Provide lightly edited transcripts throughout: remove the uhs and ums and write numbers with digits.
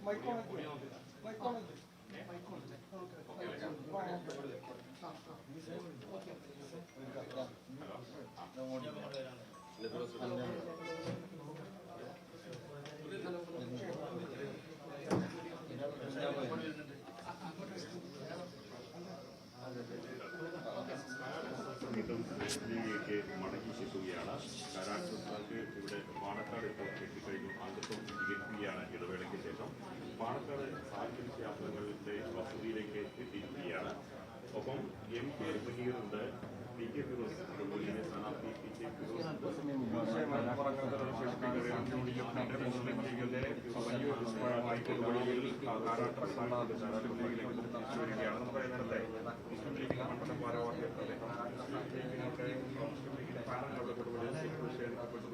മടക്കി എത്തുകയാണ്. കാരാട്ട് ഇവിടെ പാണക്കാട് ഇപ്പോൾ എത്തിക്കഴിഞ്ഞു. അംഗത്വം സ്വീകരിക്കുകയാണ് ഇടവേളയ്ക്ക് ശേഷം. പാണക്കാട് സാഹിത്യ ശാസ്ത്രങ്ങളുടെ വസതിയിലേക്ക് എത്തിയിരിക്കുകയാണ്. ഒപ്പം MP മുനീറുണ്ട്, PK ഫിറോസ്, അതുപോലെ സ്ഥാനാർത്ഥി PK ഫിറോസ്, മുസ്ലിം ലീഗിന്റെ വലിയ കാരാട്ട് സ്ഥാനാർത്ഥികളിലേക്ക് വരികയാണ്. നമുക്ക് നേരത്തെ മുസ്ലിം ലീഗിലെ മണ്ഡലം ഭാരവാഹികളുടെ മുസ്ലിം ലീഗിന്റെ പാനൽ അവിടെ കൊണ്ടുപോയി വിഷയപ്പെട്ടു.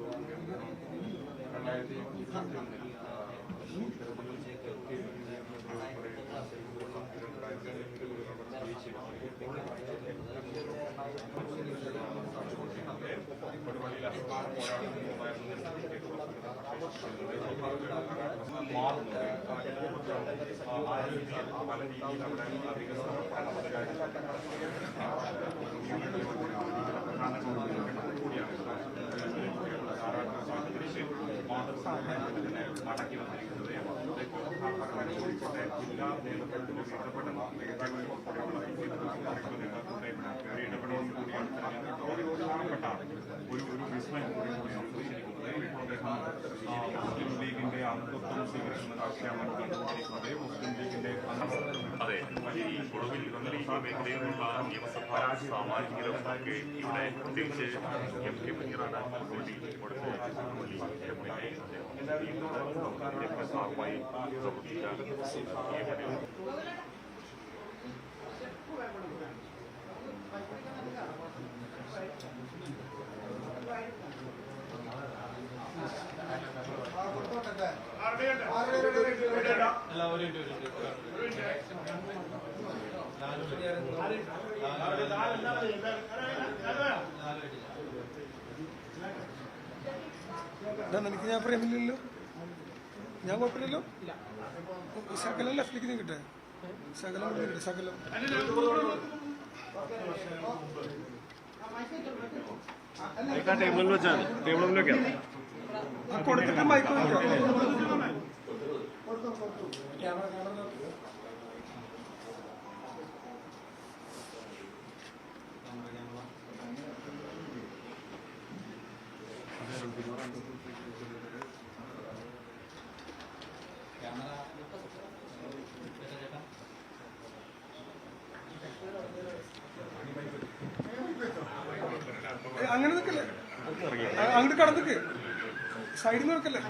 നടക്കി വന്നിരിക്കുന്നത് ജില്ലാ നേതൃത്വത്തിന് ഒരു വിസ്മയം മുസ്ലിം ലീഗിന്റെ അംഗത്വം സ്വീകരിക്കുന്ന രാഷ്ട്രീയമാണ് കണ്ടുകൊണ്ടിരിക്കുന്നത്. മുസ്ലിം ലീഗിന്റെ അതെ, ഈ കൊടുവിൽ മേഖലയിൽ നിന്നുള്ള നിയമസഭാ സാമാജികരും ഒക്കെ ഇവിടെ പ്രത്യേകിച്ച് MP മുനീറാണ് ഭാഗമായി പ്രവർത്തിച്ച എനിക്ക് ഞാൻ പ്രേമില്ലല്ലോ, ഞാൻ കുഴപ്പമില്ലല്ലോ. ശകലം ലെഫ്റ്റിലേക്ക് നീക്കട്ടെ, ശകലം നീക്കട്ടെ, ശകലം ടേബിളിൽ വെച്ചാൽ ടേബിളിലേക്ക് കൊടുത്തിട്ട് മൈക്ക് അങ്ങനെ നിൽക്കല്ലേ, അങ്ങോട്ട് കടന്നിക്ക്, സൈഡിൽ നിന്ന് നിൽക്കല്ലേ,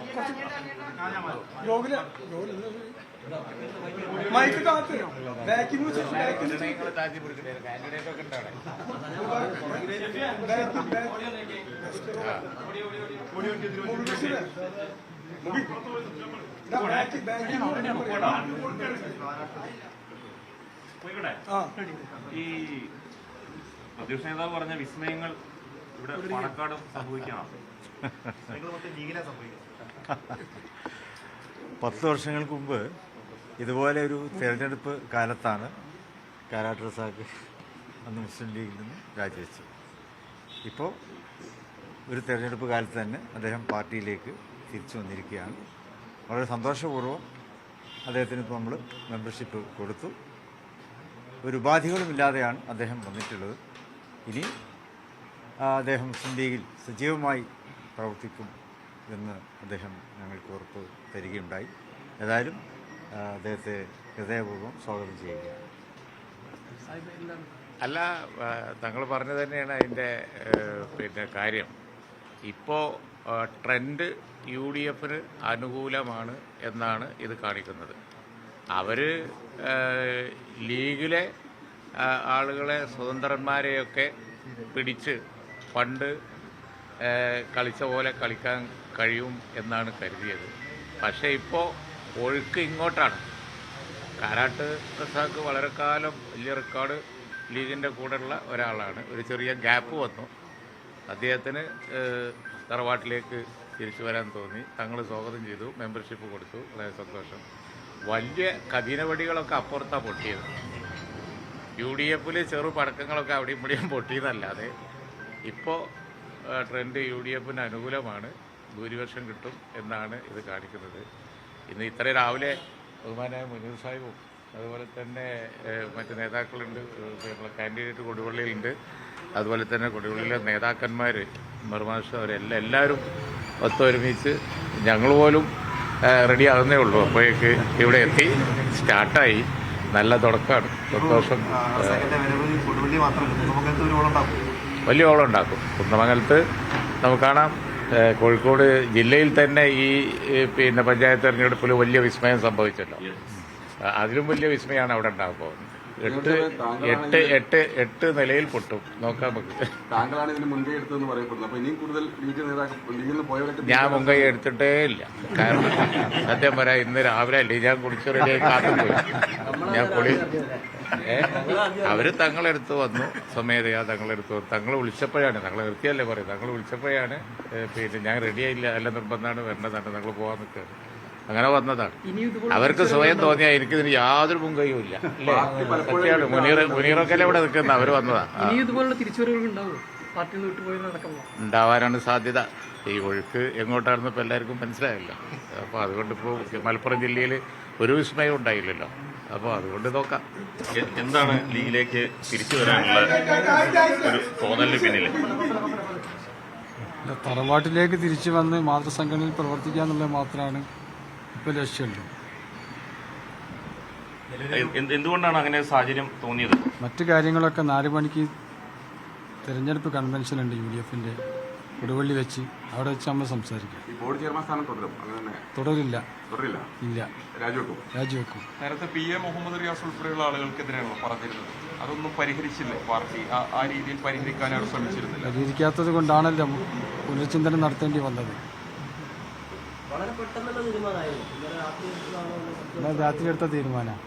ഗ്ലോബില് മൈക്ക് കാത്ത് ബാക്കിൽ ഈ പ്രതിപക്ഷ നേതാവ് പറഞ്ഞ വിസ്മയങ്ങൾ ഇവിടെ പാണക്കാടും സംഭവിക്കണം. 10 വർഷങ്ങൾക്ക് മുമ്പ് ഇതുപോലെ ഒരു തിരഞ്ഞെടുപ്പ് കാലത്താണ് കാരാട്ട് റസാഖ് അന്ന് മുസ്ലിം ലീഗിൽ നിന്ന് രാജിവെച്ചത്. ഇപ്പോൾ ഒരു തിരഞ്ഞെടുപ്പ് കാലത്ത് തന്നെ അദ്ദേഹം പാർട്ടിയിലേക്ക് തിരിച്ചു വന്നിരിക്കുകയാണ്. വളരെ സന്തോഷപൂർവ്വം അദ്ദേഹത്തിന് ഇപ്പോൾ നമ്മൾ മെമ്പർഷിപ്പ് കൊടുത്തു. ഒരു ഉപാധികളുമില്ലാതെയാണ് അദ്ദേഹം വന്നിട്ടുള്ളത്. ഇനി അദ്ദേഹം മുസ്ലിം ലീഗിൽ സജീവമായി പ്രവർത്തിക്കും എന്ന് അദ്ദേഹം ഞങ്ങൾക്ക് ഉറപ്പ് തരികയുണ്ടായി. ഏതായാലും അദ്ദേഹത്തെ ഹൃദയപൂർവ്വം സ്വാഗതം ചെയ്യുകയാണ്. അല്ല, തങ്ങൾ പറഞ്ഞു തന്നെയാണ് അതിൻ്റെ കാര്യം. ഇപ്പോൾ ട്രെൻഡ് UDFന് അനുകൂലമാണ് എന്നാണ് ഇത് കാണിക്കുന്നത്. അവർ ലീഗിലെ ആളുകളെ, സ്വതന്ത്രന്മാരെയൊക്കെ പിടിച്ച് പണ്ട് കളിച്ച പോലെ കളിക്കാൻ കഴിയും എന്നാണ് കരുതിയത്. പക്ഷേ ഇപ്പോൾ ഒഴുക്ക് ഇങ്ങോട്ടാണ്. കാരാട്ട് റസാഖ് വളരെ കാലം വലിയ റെക്കോർഡ് ലീഗിൻ്റെ കൂടെയുള്ള ഒരാളാണ്. ഒരു ചെറിയ ഗ്യാപ്പ് വന്നു. അദ്ദേഹത്തിന് തറവാട്ടിലേക്ക് തിരിച്ചു വരാൻ തോന്നി. തങ്ങൾ സ്വാഗതം ചെയ്തു, മെമ്പർഷിപ്പ് കൊടുത്തു. വളരെ സന്തോഷം. വലിയ കഠിനവടികളൊക്കെ അപ്പുറത്താണ് പൊട്ടിയത്. UDF-ൽ ചെറു പടക്കങ്ങളൊക്കെ അവിടെയും ഇവിടെയും പൊട്ടിയതല്ലാതെ ഇപ്പോൾ ട്രെൻഡ് UDF-ന് അനുകൂലമാണ്, ഭൂരിപക്ഷം കിട്ടും എന്നാണ് ഇത് കാണിക്കുന്നത്. ഇന്ന് ഇത്ര രാവിലെ ബഹുമാനായ മുനീർ സാഹിബും അതുപോലെ തന്നെ മറ്റ് നേതാക്കളുണ്ട്, നമ്മളെ കാൻഡിഡേറ്റ് കൊടുവള്ളിയിലുണ്ട്, അതുപോലെ തന്നെ കൊടുവള്ളിയിലെ നേതാക്കന്മാർ മറുമാഷ അവരെല്ലാവരും ഒത്തൊരുമിച്ച് ഞങ്ങൾ പോലും റെഡി ആകുന്നേ ഉള്ളൂ. അപ്പോഴേക്ക് ഇവിടെ എത്തി, സ്റ്റാർട്ടായി, നല്ല തുടക്കമാണ്. സന്തോഷം. വലിയ ഓളം ഉണ്ടാക്കും. കുന്നമംഗലത്ത് നമുക്ക് കാണാം, കോഴിക്കോട് ജില്ലയിൽ തന്നെ ഈ പിന്നെ പഞ്ചായത്ത് തെരഞ്ഞെടുപ്പിൽ വലിയ വിസ്മയം സംഭവിച്ചല്ലോ. അതിലും വലിയ വിസ്മയമാണ് അവിടെ ഉണ്ടാകുമ്പോൾ. 8 നിലയിൽ പൊട്ടും. നോക്കാം നമുക്ക്. താങ്കളാണ് ഇതിന് മുൻകൈ എടുത്തതെന്ന് പറയപ്പെടുന്നത്. അപ്പൊ ഇനിയും കൂടുതൽ ലീഗിൽ നിന്ന് പോയവരൊക്കെ ഞാൻ മുൻകൈ എടുത്തിട്ടേ ഇല്ല. കാരണം സത്യം പറയാം, ഇന്ന് രാവിലെ അല്ലേ ഞാൻ കുളിച്ച് റെഡിയായി കാത്തുപോയി. ഞാൻ അവര് തങ്ങളെടുത്ത് വന്നു, സ്വമേധയാ തങ്ങളെടുത്ത് വന്നു. തങ്ങൾ വിളിച്ചപ്പോഴാണ്, തങ്ങൾ നിർത്തിയല്ലേ പറയും, തങ്ങൾ വിളിച്ചപ്പോഴാണ് പിന്നെ ഞാൻ റെഡിയായില്ല, അല്ല നിർബന്ധമാണ് വരേണ്ടതാണ്, തങ്ങൾ പോകാൻ നിൽക്കുകയാണ്, അങ്ങനെ വന്നതാണ്. അവർക്ക് സ്വയം തോന്നിയാൽ എനിക്കിതിന് യാതൊരു മുൻകൈയും ഇല്ല. അല്ലേ? സത്യമാണ്. മുനീറൊക്കെ ഇവിടെ നിൽക്കുന്ന അവർ വന്നതാണ്. ഉണ്ടാവാനാണ് സാധ്യത. ഈ ഒഴുക്ക് എങ്ങോട്ടാണെന്ന് ഇപ്പോൾ എല്ലാവർക്കും മനസ്സിലായല്ലോ. അപ്പോൾ അതുകൊണ്ട് ഇപ്പോൾ മലപ്പുറം ജില്ലയിൽ ഒരു വിസ്മയം ഉണ്ടായില്ലല്ലോ. അപ്പോൾ അതുകൊണ്ട് നോക്കാം. എന്താണ് ലീഗിലേക്ക് തിരിച്ചു വരാനുള്ള ഒരു തോന്നലിന് പിന്നിൽ? തറവാട്ടിലേക്ക് തിരിച്ചു വന്ന് മാതൃസംഘടനയിൽ പ്രവർത്തിക്കുക എന്നുള്ളത് മാത്രമാണ് ഇപ്പോൾ ലക്ഷ്യമുണ്ട്. എന്തുകൊണ്ടാണ് അങ്ങനെ സാഹചര്യം തോന്നിയത്? മറ്റു കാര്യങ്ങളൊക്കെ 4 മണിക്ക് തെരഞ്ഞെടുപ്പ് കൺവെൻഷൻ ഉണ്ട് UDF-ന്റെ കൊടുവള്ളി വെച്ച്. അവിടെ വെച്ച് നമ്മൾ സംസാരിക്കാം. ഈ ബോർഡ് ചെയർമാൻ സ്ഥാനം തുടരും? അങ്ങനെ തുടരില്ല. തുടരില്ല? ഇല്ല, രാജിവെക്കും. നേരത്തെ PA മുഹമ്മദ് റിയാസ് ഉൾപ്പെടെയുള്ള ആളുകൾക്കെതിരെയാണല്ലോ പറഞ്ഞിരുന്നത്. അതൊന്നും പരിഹരിച്ചില്ലേ പാർട്ടി? ആ രീതിയിൽ പരിഹരിക്കാൻ അവർ ശ്രമിച്ചിരുന്നില്ല. പരിഹരിക്കാത്തത് കൊണ്ടാണല്ലോ പുനർചിന്തനം നടത്തേണ്ടി വന്നത്. രാത്രി എടുത്ത തീരുമാനം.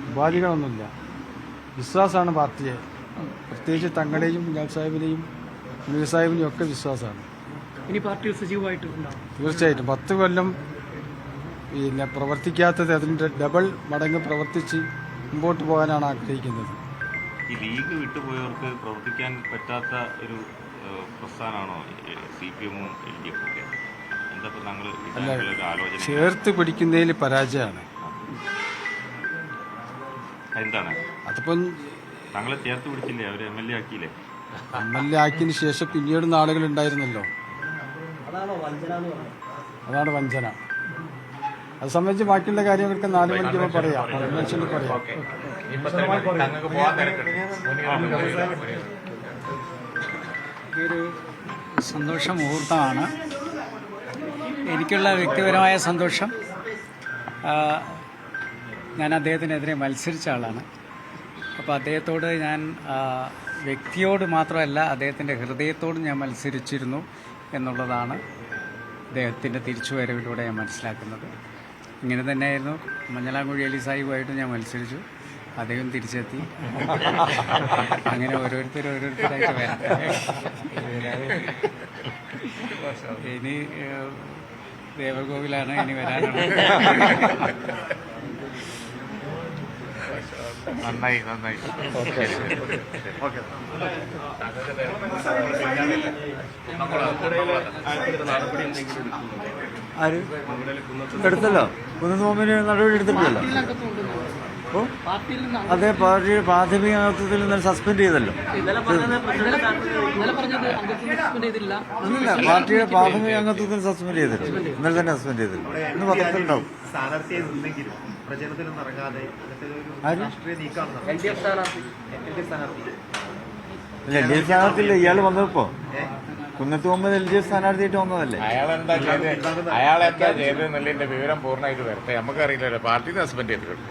ഉപാധികളൊന്നുമില്ല. വിശ്വാസമാണ് പാർട്ടിയെ, പ്രത്യേകിച്ച് തങ്ങളുടെയും കുഞ്ഞാൽ സാഹിബിനെയും മുനീർ സാഹിബിനെയും ഒക്കെ വിശ്വാസമാണ്. ഇനി പാർട്ടിയിൽ സജീവമായിട്ടുണ്ടാവും. തീർച്ചയായിട്ടും 10 കൊല്ലം പിന്നെ പ്രവർത്തിക്കാത്തത് അതിൻ്റെ ഡബിൾ മടങ്ങ് പ്രവർത്തിച്ച് മുമ്പോട്ട് പോകാനാണ് ആഗ്രഹിക്കുന്നത്. ഈ ലീഗ് വിട്ടുപോയവർക്ക് പ്രവർത്തിക്കാൻ പറ്റാത്ത ഒരു പ്രസ്ഥാനമാണോ CPM-ഉം LDF-ഉം ഒക്കെ? എന്താ താങ്കൾ ആലോചന? ചേർത്ത് പിടിക്കുന്നതിൽ പരാജയമാണ്. എന്താണ് അതിപ്പം താങ്കളെ ചേർത്ത് പിടിച്ചില്ലേ? അവർ MLA ആക്കിയില്ലേ? MLA ആക്കിയതിന് ശേഷം പിന്നീട് ആളുകൾ ഉണ്ടായിരുന്നല്ലോ. അതാണ് വഞ്ചന. അത് സംബന്ധിച്ച് ബാക്കിയുള്ള കാര്യങ്ങളൊക്കെ 4 മണിക്ക് പറയാം, കൺവെൻഷനിൽ പറയാം. ഇതൊരു സന്തോഷ മുഹൂർത്തമാണ്. എനിക്കുള്ള വ്യക്തിപരമായ സന്തോഷം, ഞാൻ അദ്ദേഹത്തിനെതിരെ മത്സരിച്ച ആളാണ്. അപ്പോൾ അദ്ദേഹത്തോട് ഞാൻ വ്യക്തിയോട് മാത്രമല്ല അദ്ദേഹത്തിൻ്റെ ഹൃദയത്തോട് ഞാൻ മത്സരിച്ചിരുന്നു എന്നുള്ളതാണ് അദ്ദേഹത്തിൻ്റെ തിരിച്ചുവരവിലൂടെ ഞാൻ മനസ്സിലാക്കുന്നത്. ഇങ്ങനെ തന്നെയായിരുന്നു മഞ്ഞളാംകുഴി അലി സാഹിബുമായിട്ട് ഞാൻ മത്സരിച്ചു, അദ്ദേഹം തിരിച്ചെത്തി. അങ്ങനെ ഓരോരുത്തരായിട്ട് വരാം. ഇനി ദേവഗോവിലാണ് ഇനി വരാനാണ്. നന്നായി. ആര് എടുത്തല്ലോ? കുന്നത്തുമാമിന് നടപടി എടുത്തിട്ടില്ലല്ലോ. അതേ പാർട്ടിയുടെ പ്രാഥമിക നേതൃത്വത്തിൽ ഇന്നലെ സസ്പെൻഡ് ചെയ്തല്ലോ. ഇല്ല, പാർട്ടിയുടെ പ്രാഥമിക അംഗത്വത്തിൽ സസ്പെൻഡ് ചെയ്തില്ല. ഇന്നലെ തന്നെ സസ്പെൻഡ് ചെയ്തില്ല. ഇന്ന് പത്രത്തിലുണ്ടാവും. ഇല്ല, LDF സ്ഥാനാർത്ഥിയില്ല. ഇയാൾ വന്നപ്പോ കുന്നത്ത് മുഹമ്മദ് LDF സ്ഥാനാർത്ഥിയായിട്ട് വന്നതല്ലേ? അയാളെന്താ ചെയ്തെന്നുള്ളതിന്റെ വിവരം പൂർണ്ണമായിട്ട് വരട്ടെ. നമുക്കറിയില്ലല്ലോ. പാർട്ടി സസ്പെൻഡ് ചെയ്തിട്ടുണ്ട്.